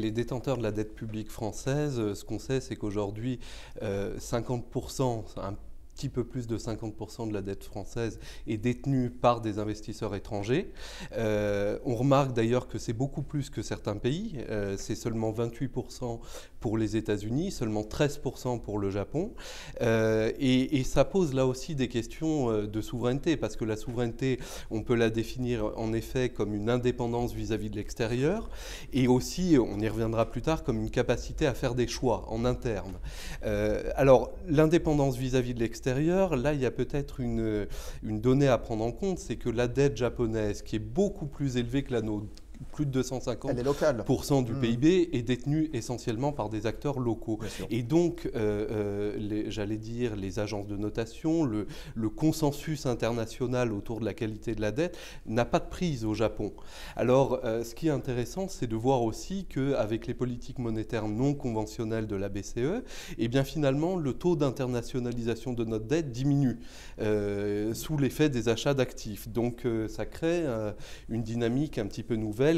Les détenteurs de la dette publique française, ce qu'on sait, c'est qu'aujourd'hui, 50%, un petit peu plus de 50% de la dette française est détenue par des investisseurs étrangers. On remarque d'ailleurs que c'est beaucoup plus que certains pays. C'est seulement 28% pour les États-Unis, seulement 13% pour le Japon. Et ça pose là aussi des questions de souveraineté, parce que la souveraineté, on peut la définir en effet comme une indépendance vis-à-vis de l'extérieur, et aussi, on y reviendra plus tard, comme une capacité à faire des choix en interne. Alors, l'indépendance vis-à-vis de l'extérieur, là, il y a peut-être une donnée à prendre en compte, c'est que la dette japonaise, qui est beaucoup plus élevée que la nôtre, plus de 250% du PIB, est détenue essentiellement par des acteurs locaux. Et donc, j'allais dire, les agences de notation, le consensus international autour de la qualité de la dette n'a pas de prise au Japon. Alors, ce qui est intéressant, c'est de voir aussi qu'avec les politiques monétaires non conventionnelles de la BCE, eh bien finalement, le taux d'internationalisation de notre dette diminue sous l'effet des achats d'actifs. Donc, ça crée une dynamique un petit peu nouvelle.